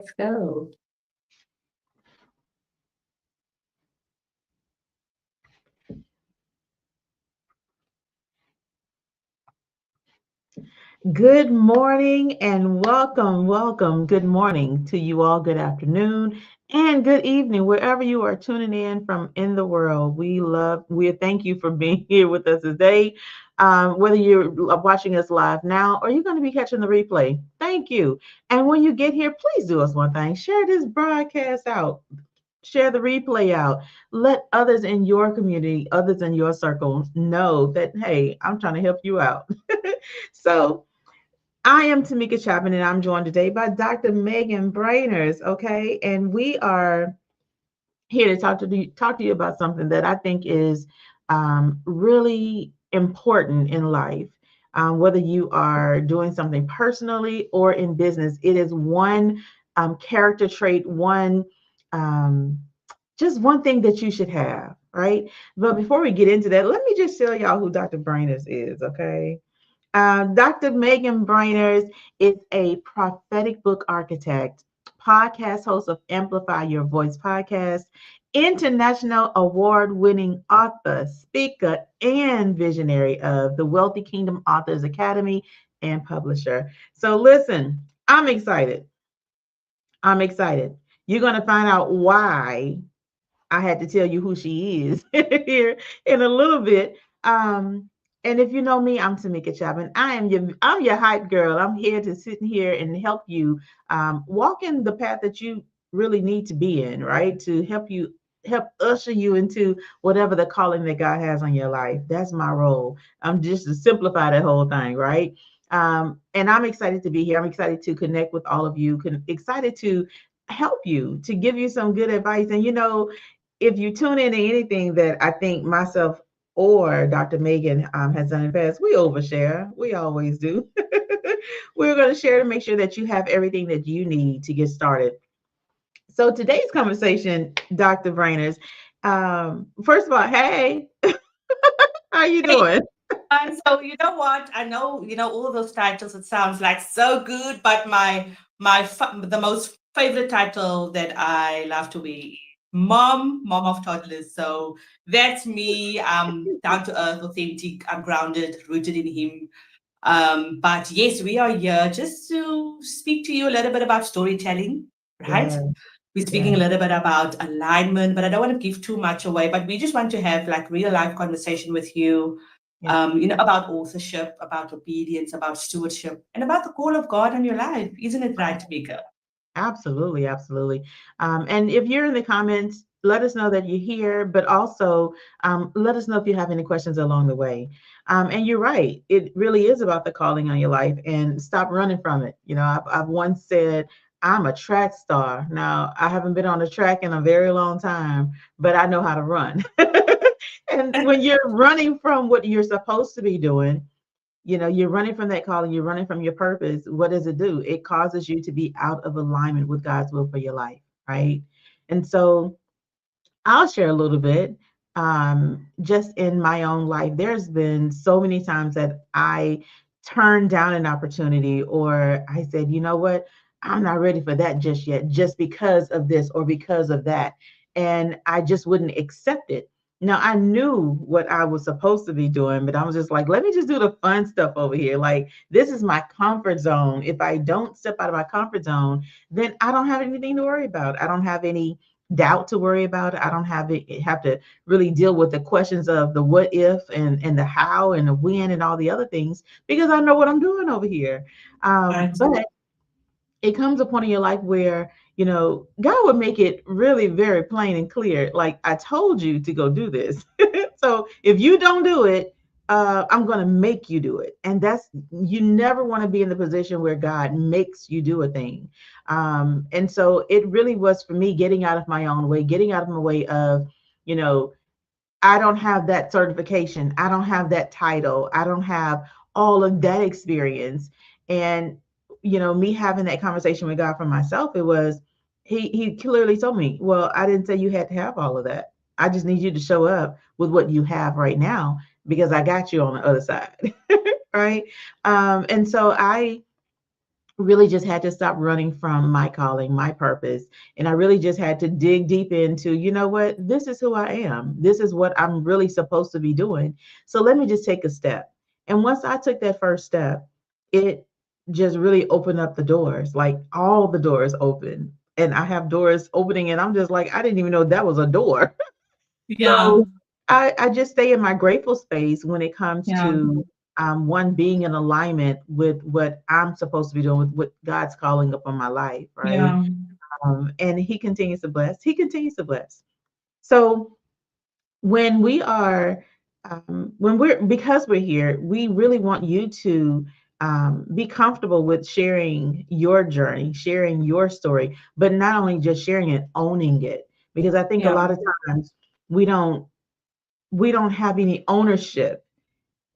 Let's go. Good morning and welcome. Good morning to you all. Good afternoon and good evening, wherever you are tuning in from in the world. We thank you for being here with us today. Whether you're watching us live now or you're going to be catching the replay, thank you. And when you get here, please do us one thing: share this broadcast out. Share the replay out. Let others in your community, others in your circle know that, hey, I'm trying to help you out. So, I am Tameka Chapman, and I'm joined today by Dr. Megan Brainers. Okay, and we are here to talk to you about something that I think is really important in life. Whether you are doing something personally or in business, it is one character trait, one um, just one thing that you should have, right? But before we get into that, let me just tell y'all who Dr. Brainers is. Okay. Dr. Megan Brainers is a prophetic book architect, podcast host of Amplify Your Voice podcast, international award winning author, speaker, and visionary of the Wealthy Kingdom Authors Academy and publisher. So, listen, I'm excited. I'm excited. You're going to find out why I had to tell you who she is here in a little bit. And if you know me, I'm Tameka Chapman. I'm your hype girl. I'm here to sit here and help you walk in the path that you really need to be in, right? To help usher you into whatever the calling that God has on your life. That's my role. I'm just to simplify that whole thing, right? And I'm excited to be here. I'm excited to connect with all of you. Excited to help you, to give you some good advice. And if you tune into anything that I think myself or Dr. Megan has done in the past, we overshare. We always do. We're going to share to make sure that you have everything that you need to get started. So today's conversation, Dr. Brainers, first of all, hey, how you Hey, doing? so you know what? I know all of those titles. It sounds like so good, but the most favorite title that I love to be mom of toddlers. So that's me. I'm down to earth, authentic. I'm grounded, rooted in Him. But yes, we are here just to speak to you a little bit about storytelling, right? Yeah, We're yeah, speaking a little bit about alignment, but I don't want to give too much away. But we just want to have like real life conversation with you, yeah. about authorship, about obedience, about stewardship, and about the call of God on your life. Isn't it right, Mika? Absolutely, absolutely. And if you're in the comments, let us know that you're here, but also let us know if you have any questions along the way. And you're right, it really is about the calling on your life and stop running from it. I've once said, I'm a track star. Now, I haven't been on the track in a very long time, but I know how to run. And when you're running from what you're supposed to be doing, you're running from that calling, you're running from your purpose. What does it do? It causes you to be out of alignment with God's will for your life, right? And so I'll share a little bit. Just in my own life, there's been so many times that I turned down an opportunity, or I said, you know what, I'm not ready for that just yet, just because of this or because of that. And I just wouldn't accept it. Now, I knew what I was supposed to be doing, but I was just like, let me just do the fun stuff over here. Like, this is my comfort zone. If I don't step out of my comfort zone, then I don't have anything to worry about. I don't have any doubt to worry about. I don't have to really deal with the questions of the what if and the how and the when and all the other things, because I know what I'm doing over here. Right. But it comes a point in your life where God would make it really very plain and clear, like, I told you to go do this. So if you don't do it, I'm going to make you do it. And you never want to be in the position where God makes you do a thing. And so it really was for me getting out of my own way, getting out of my way of, you know I don't have that certification, I don't have that title, I don't have all of that experience. And me having that conversation with God for myself, it was, he clearly told me, well, I didn't say you had to have all of that. I just need you to show up with what you have right now, because I got you on the other side. Right. And so I really just had to stop running from my calling, my purpose. And I really just had to dig deep into, you know what, this is who I am. This is what I'm really supposed to be doing. So let me just take a step. And once I took that first step, it just really opened up the doors, like all the doors open. And I have doors opening, and I'm just like, I didn't even know that was a door. Yeah. So I just stay in my grateful space when it comes Yeah. to one being in alignment with what I'm supposed to be doing, with what God's calling upon my life, right? Yeah. And He continues to bless. He continues to bless. So when we are, when we're because we're here, we really want you to be comfortable with sharing your journey, sharing your story, but not only just sharing it, owning it. Because I think a Yeah. lot of times we don't we don't have any ownership.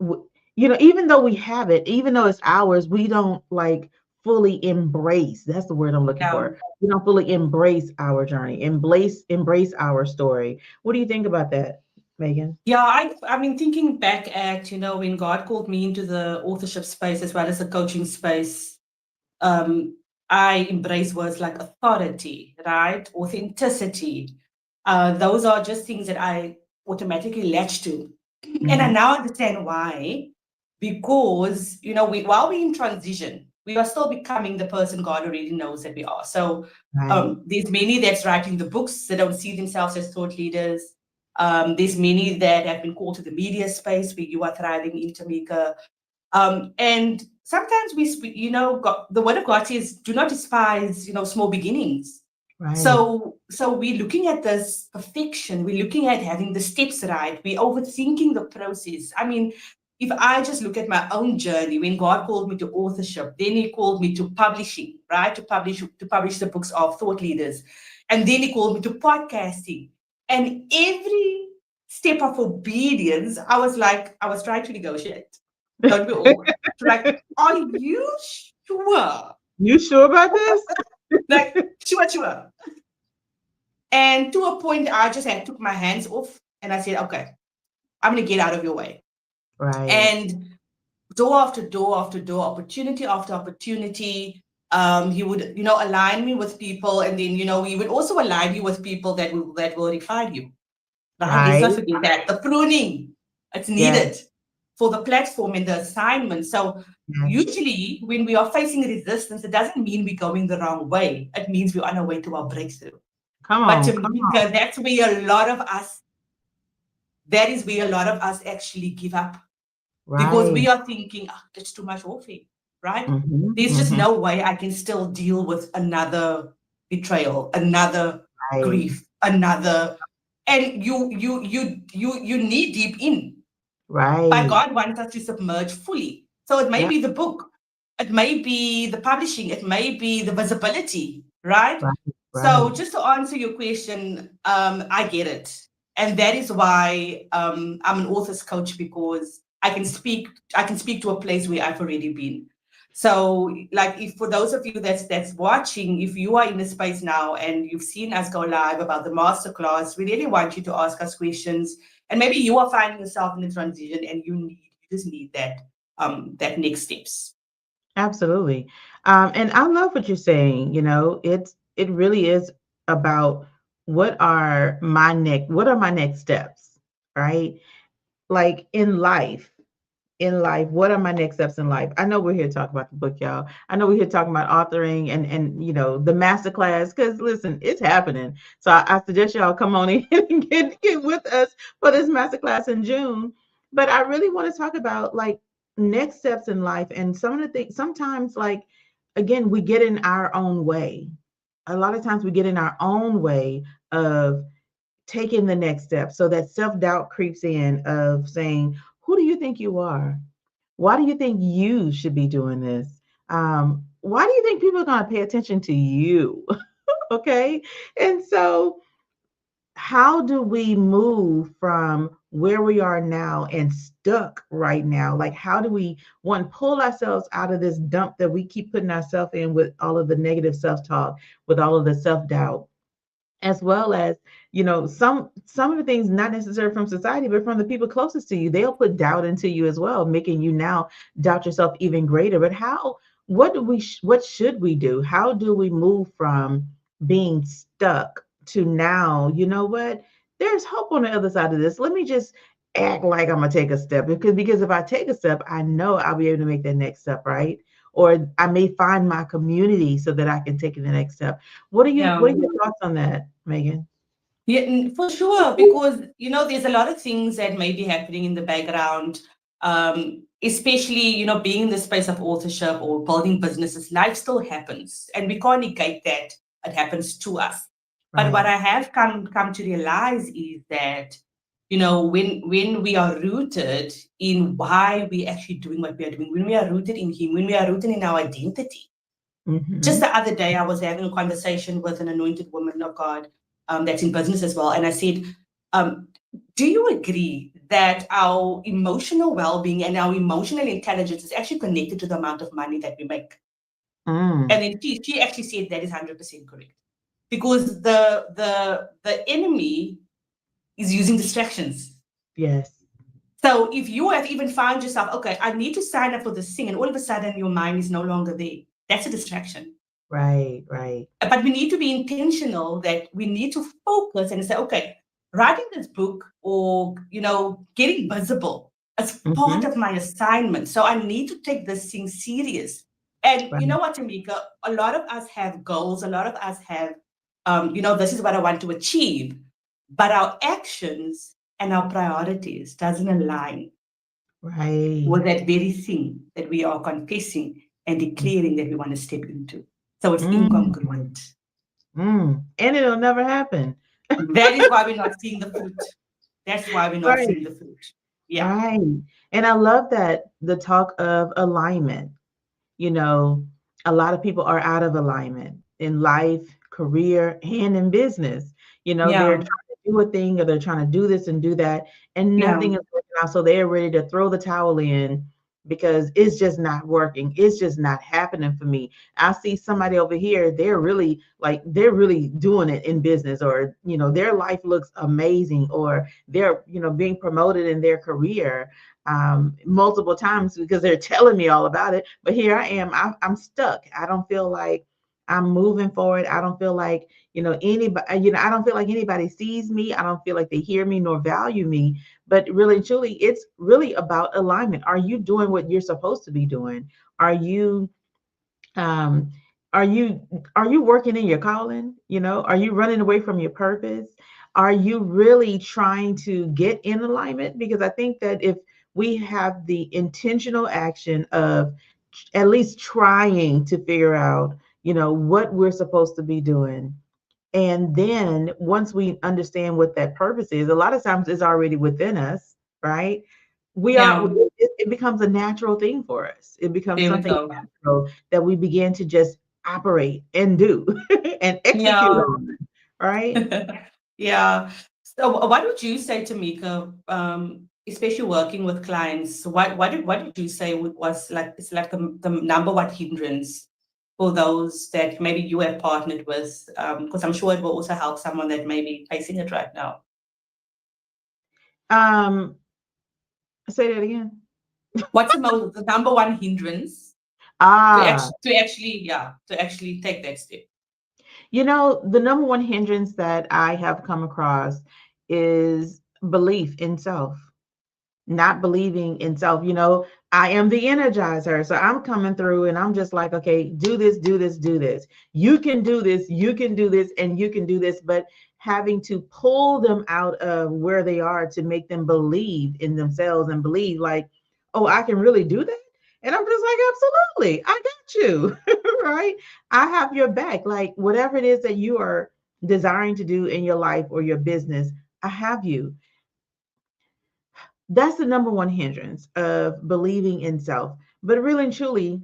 You know, even though we have it, even though it's ours, we don't like fully embrace. That's the word I'm looking Yeah. for. We don't fully embrace our journey, embrace our story. What do you think about that, Megan? Yeah, I mean, thinking back at, when God called me into the authorship space as well as the coaching space, um, I embrace words like authority, right? Authenticity. Those are just things that I automatically latch to. And I Hmm. now understand why. Because, while we're in transition, we are still becoming the person God already knows that we are. So Right, there's many that's writing the books that don't see themselves as thought leaders. There's many that have been called to the media space where you are thriving in Tameka. And sometimes God, the word of God says, do not despise, small beginnings. right, So we're looking at this perfection. We're looking at having the steps right. We're overthinking the process. I mean, if I just look at my own journey, when God called me to authorship, then He called me to publishing, right? To publish the books of thought leaders, and then He called me to podcasting. And every step of obedience, I was trying to negotiate. Don't we all? Like, are you sure? you sure about this? Like, sure, sure. And to a point, I just had took my hands off and I said, okay, I'm gonna get out of your way. Right, And door after door after door, opportunity after opportunity, he would, align me with people, and then, he would also align you with people that will refine you. Right? Let's right, not forget that. The pruning, it's yes, needed for the platform and the assignment. So yes. usually when we are facing resistance, it doesn't mean we're going the wrong way. It means we're on our way to our breakthrough. Come But on, come on. Tamika, that is where a lot of us actually give up because Right. we are thinking, oh, that's too much warfare, right? Hmm. There's just Hmm. no way I can still deal with another betrayal, another Right, grief, another, and you need deep in. But right. God wants us to submerge fully. So it may Yep. be the book, it may be the publishing, it may be the visibility, right? Right, So right. just to answer your question, I get it. And that is why I'm an author's coach because I can speak to a place where I've already been. So, like, if for those of you that's watching, if you are in the space now and you've seen us go live about the masterclass, we really want you to ask us questions. And maybe you are finding yourself in a transition and you just need that next steps. Absolutely. And I love what you're saying. You know, it really is about what are my next steps, right? Like in life, what are my next steps in life? I know we're here to talk about the book, y'all. I know we're here talking about authoring and the masterclass, because listen, it's happening. So I suggest y'all come on in and get with us for this masterclass in June. But I really want to talk about like next steps in life and some of the things sometimes, like, again, we get in our own way. A lot of times we get in our own way of taking the next step. So that self-doubt creeps in of saying, who do you think you are? Why do you think you should be doing this? Why do you think people are going to pay attention to you? Okay. And so, how do we move from where we are now and stuck right now? Like, how do we, one, pull ourselves out of this dump that we keep putting ourselves in with all of the negative self talk, with all of the self doubt? As well as some of the things not necessarily from society but from the people closest to you, they'll put doubt into you as well, making you now doubt yourself even greater. But what should we do? How do we move from being stuck to now, you know what? There's hope on the other side of this. Let me just act like I'm gonna take a step, because if I take a step, I know I'll be able to make that next step, right? Or I may find my community so that I can take the next step. What Yeah. are your thoughts on that, Megan? Yeah, for sure, because there's a lot of things that may be happening in the background, especially being in the space of authorship or building businesses. Life still happens, and we can't negate that it happens to us. But what Right. I have come to realize is that when we are rooted in why we're actually doing what we are doing, when we are rooted in Him, when we are rooted in our identity. Just Mm-hmm. the other day, I was having a conversation with an anointed woman of God that's in business as well. And I said, um, do you agree that our emotional well-being and our emotional intelligence is actually connected to the amount of money that we make? Mm. And then she actually said that is 100% correct. Because the enemy is using distractions. Yes. So if you have even found yourself, okay, I need to sign up for this thing, and all of a sudden your mind is no longer there, that's a distraction. Right. Right. But we need to be intentional that we need to focus and say, okay, writing this book or, getting visible as part Mm-hmm. of my assignment. So I need to take this thing serious. And you Right. know what, Tameka, a lot of us have goals. A lot of us have, this is what I want to achieve. But our actions and our priorities doesn't align Right. with that very thing that we are confessing and declaring that we want to step into. So it's Mm. incongruent. And it'll never happen. That is why we're not seeing the fruit. That's why we're not Right. seeing the fruit. Yeah. Right. And I love that the talk of alignment. You know, a lot of people are out of alignment in life, career, and in business. They're trying Yeah. to do a thing or they're trying to do this and do that, and Yeah. nothing is working out. So they're ready to throw the towel in because it's just not working. It's just not happening for me. I see somebody over here, they're really doing it in business, or their life looks amazing, or they're being promoted in their career multiple times because they're telling me all about it. But here I am, I'm stuck. I don't feel like I'm moving forward. I don't feel like, anybody, I don't feel like anybody sees me. I don't feel like they hear me nor value me. But really, and truly, it's really about alignment. Are you doing what you're supposed to be doing? Are you um, are you are you working in your calling? Are you running away from your purpose? Are you really trying to get in alignment? Because I think that if we have the intentional action of at least trying to figure out, what we're supposed to be doing, and then once we understand what that purpose is, a lot of times it's already within us, right? We are, Yeah. it becomes a natural thing for us. It becomes There we something go. natural that we begin to just operate and do and execute Yeah. on, right? Yeah. So what would you say, Tameka, especially working with clients, what did you say was like, it's like the number one hindrance for those that maybe you have partnered with? Because I'm sure it will also help someone that may be facing it right now. Um, Say that again. What's the number one hindrance to Ah, actually take that step? the number one hindrance that I have come across is belief in self. Not believing in self. I am the energizer. So I'm coming through and I'm just like, okay, do this, do this, do this. You can do this, you can do this, and you can do this. But having to pull them out of where they are to make them believe in themselves and believe, like, oh, I can really do that. And I'm just like, absolutely, I got you. Right? I have your back. Like, whatever it is that you are desiring to do in your life or your business, I have you. That's the number one hindrance of believing in self. But really and truly,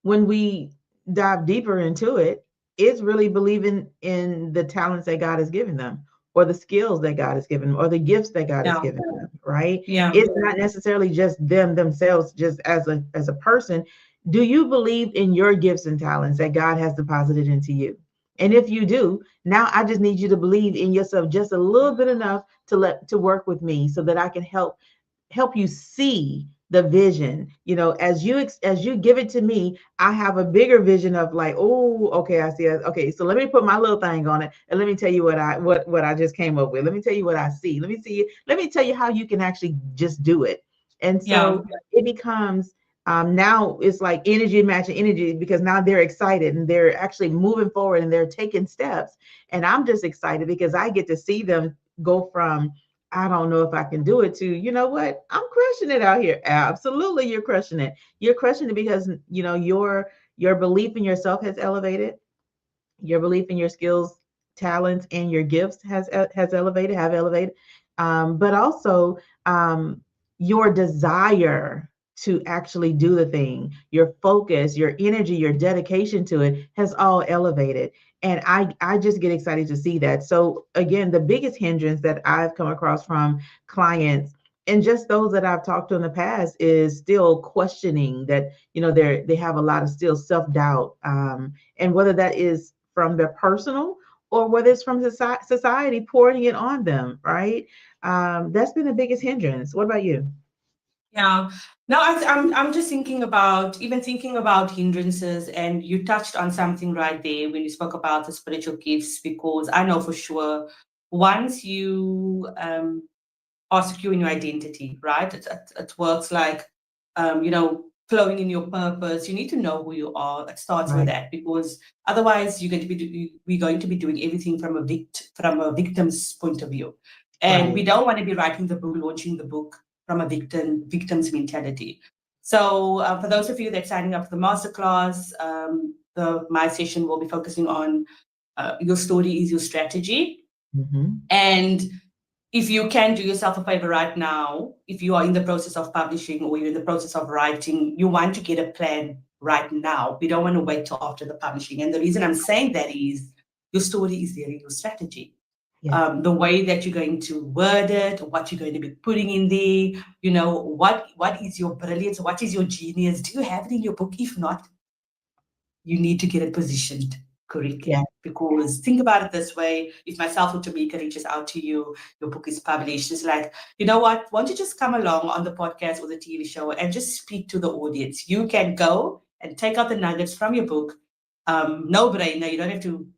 when we dive deeper into it, it's really believing in the talents that God has given them, or the skills that God has given them, or the gifts that God has Yeah. given them, right? Yeah. It's not necessarily just them themselves, just as a person. Do you believe in your gifts and talents that God has deposited into you? And if you do, now I just need you to believe in yourself just a little bit enough to work with me so that I can help you see the vision. As you give it to me, I have a bigger vision of like, oh, okay, I see it. Okay, so let me put my little thing on it, and let me tell you what I just came up with. Let me tell you what I see. Let me tell you how you can actually just do it. And Yeah. so it becomes, now it's like energy matching energy, because now they're excited and they're actually moving forward and they're taking steps. And I'm just excited because I get to see them go from, I don't know if I can do it, to, you know what, I'm crushing it out here. Absolutely, you're crushing it. You're crushing it because your belief in yourself has elevated. Your belief in your skills, talents, and your gifts has elevated, have elevated. But also, um, your desire to actually do the thing, your focus, your energy, your dedication to it has all elevated. And I just get excited to see that. So again, the biggest hindrance that I've come across from clients, and just those that I've talked to in the past, is still questioning that, they have a lot of still self-doubt, and whether that is from their personal, or whether it's from society pouring it on them, right? That's been the biggest hindrance. What about you? Yeah. No, I'm just thinking about hindrances, and you touched on something right there when you spoke about the spiritual gifts, because I know for sure once you are secure in your identity, right? It works like, flowing in your purpose. You need to know who you are. It starts with Right, that, because otherwise we're going to be doing everything from a victim's point of view, and we right. don't want to be writing the book, launching the book from a victim's mentality. So, for those of you that signing up for the masterclass, the my session will be focusing on your story is your strategy. Hmm. And if you can do yourself a favor right now, if you are in the process of publishing or you're in the process of writing, you want to get a plan right now. We don't want to wait till after the publishing. And the reason I'm saying that is your story is there in your strategy. Yes. The way that you're going to word it, what you're going to be putting in there, what is your brilliance, what is your genius? Do you have it in your book? If not, you need to get it positioned Yeah. correctly. Because think about it this way: if myself or Tameka reaches out to you, your book is published, it's like, you know what? Why don't you just come along on the podcast or the TV show and just speak to the audience? You can go and take out the nuggets from your book. No brainer. You don't have to,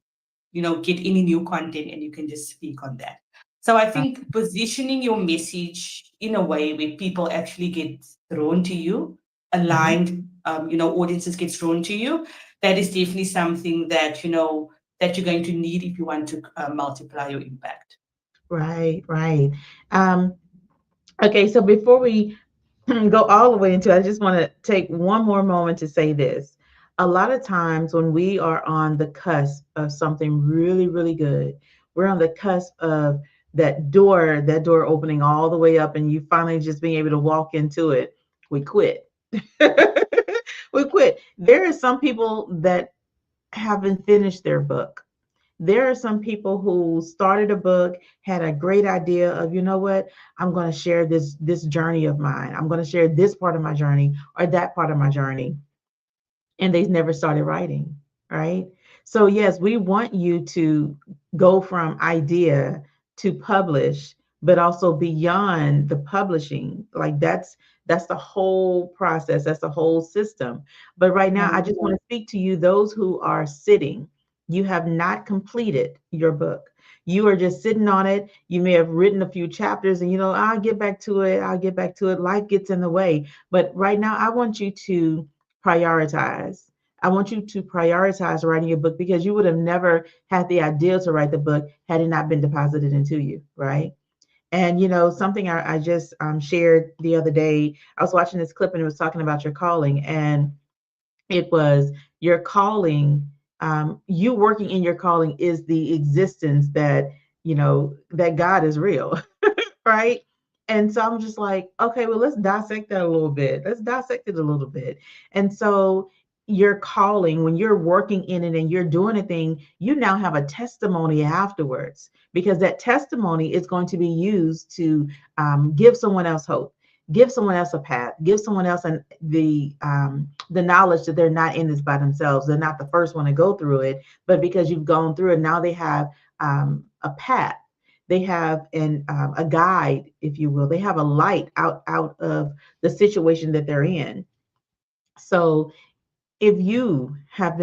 get any new content, and you can just speak on that. So I Right. think positioning your message in a way where people actually get drawn to you, Mhm. aligned, audiences get drawn to you, that is definitely something that, that you're going to need if you want to multiply your impact. Right, right. Um, okay, so before we go all the way into it, I just want to take one more moment to say this. A lot of times when we are on the cusp of something really, really good, we're on the cusp of that door opening all the way up, and you finally just being able to walk into it, we quit. We quit. There are some people that haven't finished their book. There are some people who started a book, had a great idea of, you know what, I'm going to share this journey of mine. I'm going to share this part of my journey or that part of my journey, and they've never started writing, right? So yes, we want you to go from idea to publish, but also beyond the publishing. Like that's the whole process, that's the whole system. But right now, I Yeah. just want to speak to you, those who are sitting. You have not completed your book. You are just sitting on it. You may have written a few chapters, and I'll get back to it. I'll get back to it. Life gets in the way. But right now, I want you to prioritize. I want you to prioritize writing your book, because you would have never had the idea to write the book had it not been deposited into you, right? And something I just shared the other day, I was watching this clip and it was talking about your calling, and it was your calling. You working in your calling is the existence that that God is real. Right? And so I'm just like, okay, well, let's dissect that a little bit. Let's dissect it a little bit. And so your calling, when you're working in it and you're doing a thing, you now have a testimony afterwards, because that testimony is going to be used to give someone else hope, give someone else a path, give someone else the knowledge that they're not in this by themselves. They're not the first one to go through it, but because you've gone through it, now they have a path. They have a guide, if you will. They have a light out of the situation that they're in. So if you have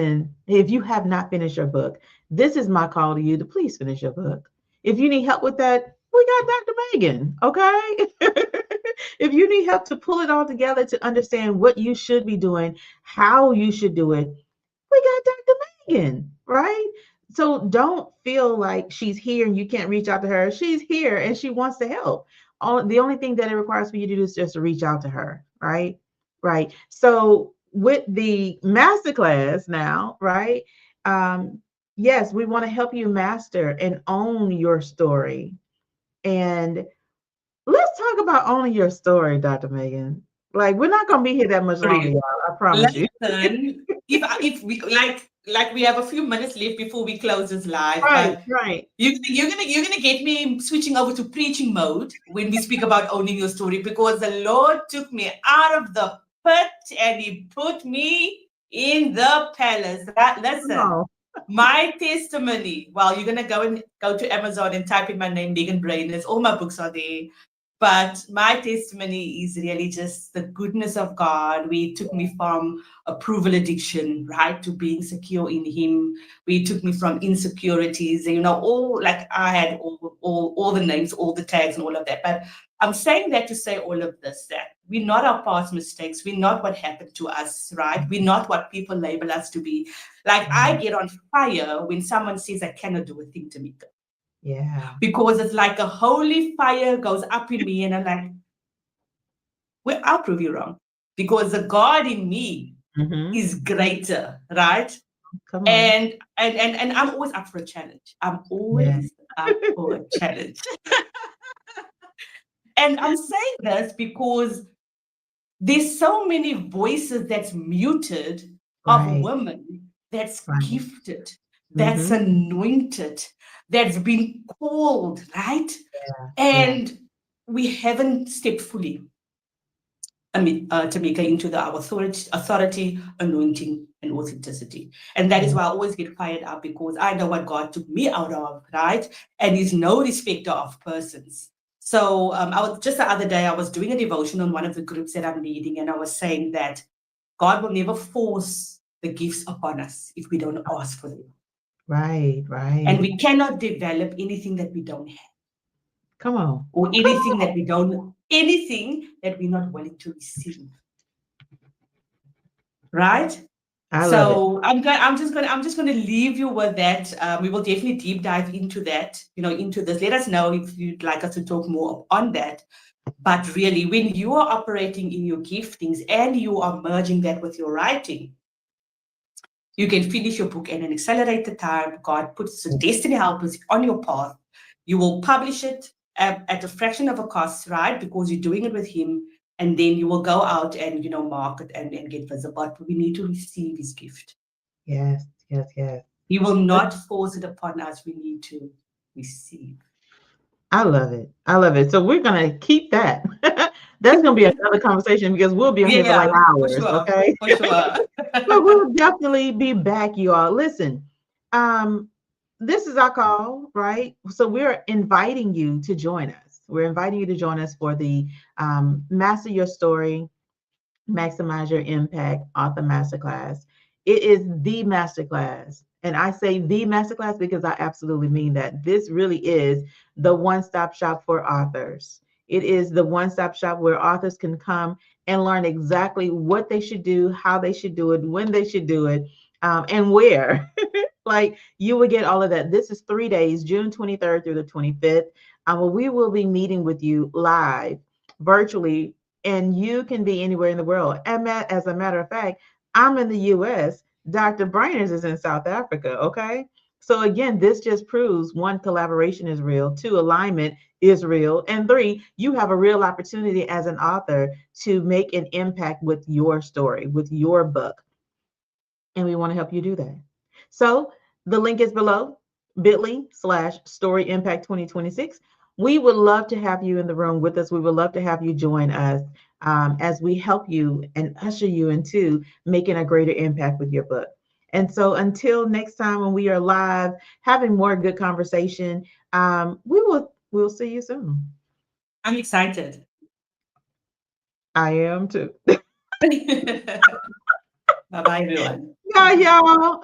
not finished your book, this is my call to you to please finish your book. If you need help with that, we got Dr. Megan, okay? If you need help to pull it all together to understand what you should be doing, how you should do it, we got Dr. Megan, right? So don't feel like she's here and you can't reach out to her. She's here and she wants to help. The only thing that it requires for you to do is just to reach out to her, right? Right. So with the masterclass now, right? Yes, we want to help you master and own your story. And let's talk about owning your story, Dr. Megan. Like, we're not going to be here that much longer, Sorry. y'all. I promise you. Listen, if we like we have a few minutes left before we close this live, Right, but right. you're gonna get me switching over to preaching mode when we speak about owning your story, because the Lord took me out of the pit and He put me in the palace. Come Listen, on. my testimony. Well, you're gonna go to Amazon and type in my name, Megan Bruiners. All my books are there. But my testimony is really just the goodness of God. We took me from approval addiction, right, to being secure in Him. We took me from insecurities, all like I had all the names, all the tags, and all of that. But I'm saying that to say all of this, that we're not our past mistakes. We're not what happened to us, right? We're not what people label us to be. Like I get on fire when someone says I cannot do a thing to me, Yeah. because it's like a holy fire goes up in me, and I'm like, well, I'll prove you wrong, because the God in me Mm-hmm. is greater, right? Come on. And I'm always up for a challenge. I'm Yeah. always up for a challenge. And I'm saying this because there's so many voices that's muted of Right. women that's Right. gifted, that's Mm-hmm. anointed, that's been called, right? Yeah. Yeah. And we haven't stepped fully, Tameka, into our authority, anointing, and authenticity. And that is Yeah. why I always get fired up, because I know what God took me out of, right? And He's no respecter of persons. So I was just the other day, I was doing a devotion on one of the groups that I'm leading, and I was saying that God will never force the gifts upon us if we don't ask for them. Right. And Right. we cannot develop anything that we don't have, Come on. or Come anything that we're not willing to receive. Right? I love it. So I'm just gonna leave you with that. We will definitely deep dive into that, into this. Let us know if you'd like us to talk more on that. But really, when you are operating in your giftings and you are merging that with your writing, you can finish your book in an accelerated time. God puts the destiny helpers on your path. You will publish it at a fraction of a cost, right? Because you're doing it with Him. And then you will go out and, market and get visible. But we need to receive His gift. Yes. Yes. Yes. He will not force it upon us. We need to receive. I love it. I love it. So we're gonna keep that. That's gonna be another conversation because we'll be on here for like Yeah, for hours. sure. Okay. For sure. But we'll definitely be back, you all. Listen, um, this is our call, right? So we're inviting you to join us. We're inviting you to join us for the Master Your Story, Maximize Your Impact Author Masterclass. It is the masterclass. And I say the masterclass because I absolutely mean that. This really is the one-stop shop for authors. It is the one-stop shop where authors can come and learn exactly what they should do, how they should do it, when they should do it, and where. Like you will get all of that. This is 3 days, June 23rd through the 25th. Well, we will be meeting with you live, virtually, and you can be anywhere in the world. As a matter of fact, I'm in the US. Dr. Brainers is in South Africa. Okay. So again, this just proves one, collaboration is real, two, alignment is real, and three, you have a real opportunity as an author to make an impact with your story, with your book. And we want to help you do that. So the link is below, bit.ly/story impact 2026. We would love to have you in the room with us. We would love to have you join us as we help you and usher you into making a greater impact with your book. And so until next time when we are live having more good conversation, we will we'll see you soon. I'm excited. I am too. Bye bye, everyone. Bye, y'all.